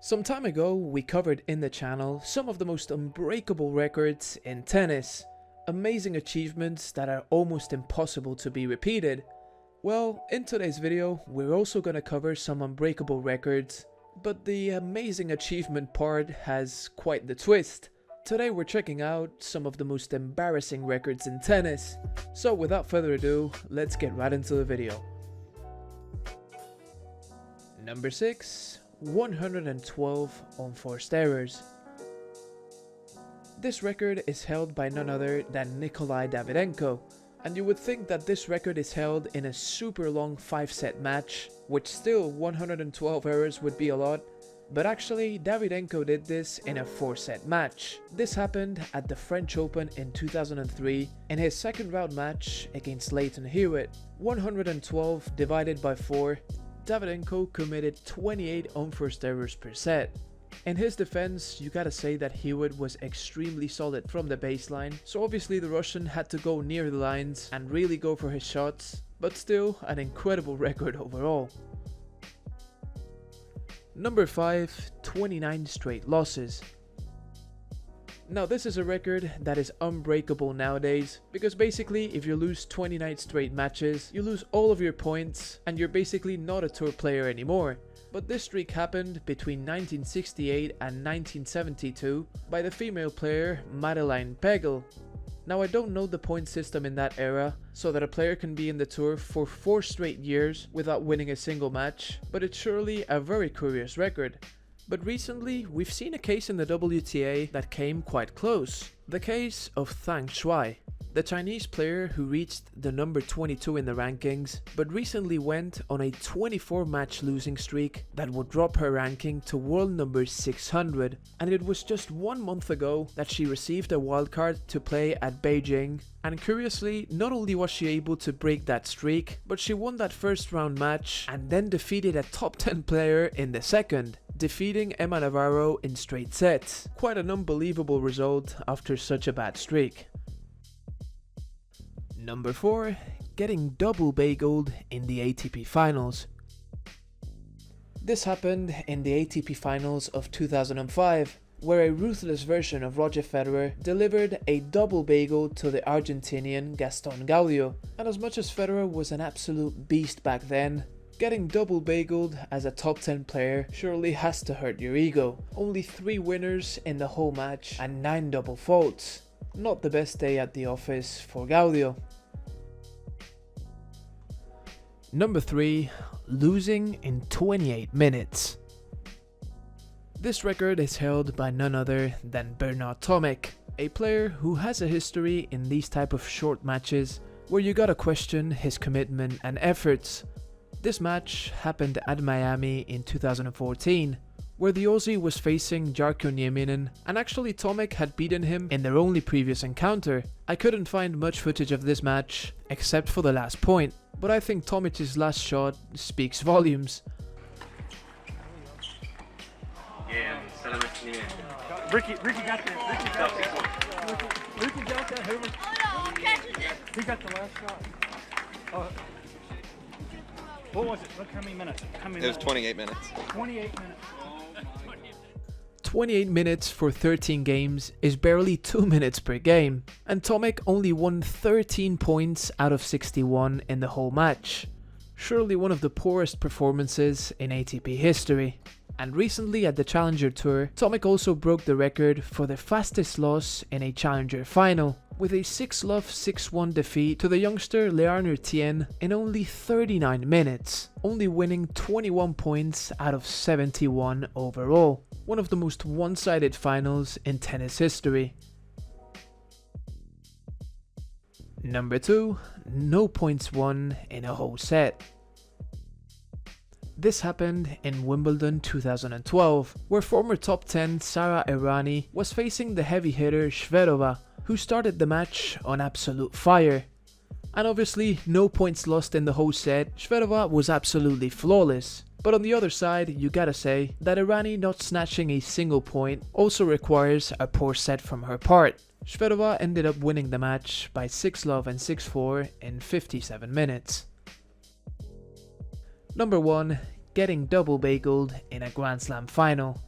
Some time ago, we covered in the channel some of the most unbreakable records in tennis. Amazing achievements that are almost impossible to be repeated. Well, in today's video, we're also gonna cover some unbreakable records, but the amazing achievement part has quite the twist. Today we're checking out some of the most embarrassing records in tennis. So without further ado, let's get right into the video. Number 6. 112 unforced errors. This record is held by none other than Nikolai Davydenko, and you would think that this record is held in a super long 5-set match, which still 112 errors would be a lot, but actually Davydenko did this in a 4-set match. This happened at the French Open in 2003 in his second round match against Lleyton Hewitt. 112 divided by 4, Davydenko committed 28 unforced errors per set. In his defense, you gotta say that Hewitt was extremely solid from the baseline, so obviously the Russian had to go near the lines and really go for his shots, but still an incredible record overall. Number 5. 29 straight losses. Now this is a record that is unbreakable nowadays, because basically if you lose 29 straight matches, you lose all of your points and you're basically not a tour player anymore. But this streak happened between 1968 and 1972 by the female player Madeleine Bagel. Now I don't know the point system in that era, so that a player can be in the tour for 4 straight years without winning a single match, but it's surely a very curious record. But recently, we've seen a case in the WTA that came quite close. The case of Tang Shuai, the Chinese player who reached the number 22 in the rankings, but recently went on a 24-match losing streak that would drop her ranking to world number 600. And it was just 1 month ago that she received a wildcard to play at Beijing. And curiously, not only was she able to break that streak, but she won that first round match and then defeated a top 10 player in the second, defeating Emma Navarro in straight sets. Quite an unbelievable result after such a bad streak. Number 4. Getting double bageled in the ATP Finals. This happened in the ATP Finals of 2005, where a ruthless version of Roger Federer delivered a double bagel to the Argentinian Gaston Gaudio. And as much as Federer was an absolute beast back then, getting double bageled as a top 10 player surely has to hurt your ego. Only 3 winners in the whole match and 9 double faults. Not the best day at the office for Gaudio. Number 3. Losing in 28 minutes. This record is held by none other than Bernard Tomic, a player who has a history in these type of short matches where you gotta question his commitment and efforts. This match happened at Miami in 2014, where the Aussie was facing Jarkko Nieminen, and actually Tomic had beaten him in their only previous encounter. I couldn't find much footage of this match, except for the last point, but I think Tomic's last shot speaks volumes. Yeah, Ricky got that. Ricky got that. Hoover. Oh no, I'm catching this. He got the last shot. What was it? Look how many minutes. It was 28 minutes. 28 minutes. 28 minutes for 13 games is barely 2 minutes per game, and Tomic only won 13 points out of 61 in the whole match. Surely one of the poorest performances in ATP history. And recently at the Challenger Tour, Tomic also broke the record for the fastest loss in a Challenger final, with a 6-love 6-1 defeat to the youngster Learner Tien in only 39 minutes, only winning 21 points out of 71 overall. One of the most one-sided finals in tennis history. Number 2. No points won in a whole set. This happened in Wimbledon 2012, where former top 10 Sara Errani was facing the heavy hitter Shvedova, who started the match on absolute fire. And obviously, no points lost in the whole set. Shvedova was absolutely flawless. But on the other side, you gotta say that Errani not snatching a single point also requires a poor set from her part. Shvedova ended up winning the match by 6-love and 6-4 in 57 minutes. Number 1. Getting double bageled in a Grand Slam final.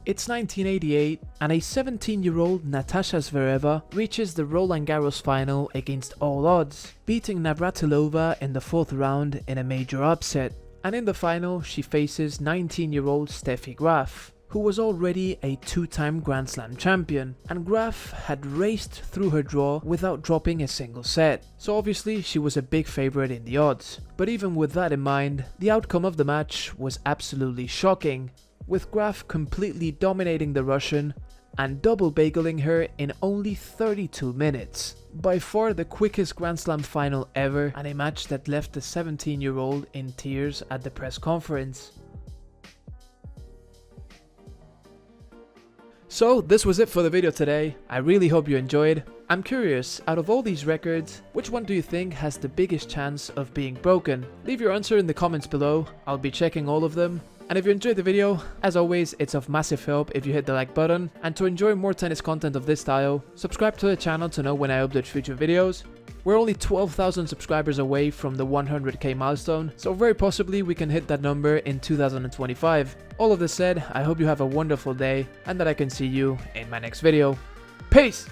It's 1988, and a 17-year-old Natasha Zvereva reaches the Roland Garros final against all odds, beating Navratilova in the 4th round in a major upset. And in the final, she faces 19-year-old Steffi Graf, who was already a 2-time Grand Slam champion, and Graf had raced through her draw without dropping a single set. So obviously she was a big favorite in the odds. But even with that in mind, the outcome of the match was absolutely shocking, with Graf completely dominating the Russian and double bageling her in only 32 minutes. By far the quickest Grand Slam final ever, and a match that left the 17-year-old in tears at the press conference. So this was it for the video today. I really hope you enjoyed. I'm curious, out of all these records, which one do you think has the biggest chance of being broken? Leave your answer in the comments below. I'll be checking all of them. And if you enjoyed the video, as always, it's of massive help if you hit the like button. And to enjoy more tennis content of this style, subscribe to the channel to know when I upload future videos. We're only 12,000 subscribers away from the 100k milestone, so very possibly we can hit that number in 2025. All of this said, I hope you have a wonderful day and that I can see you in my next video. Peace!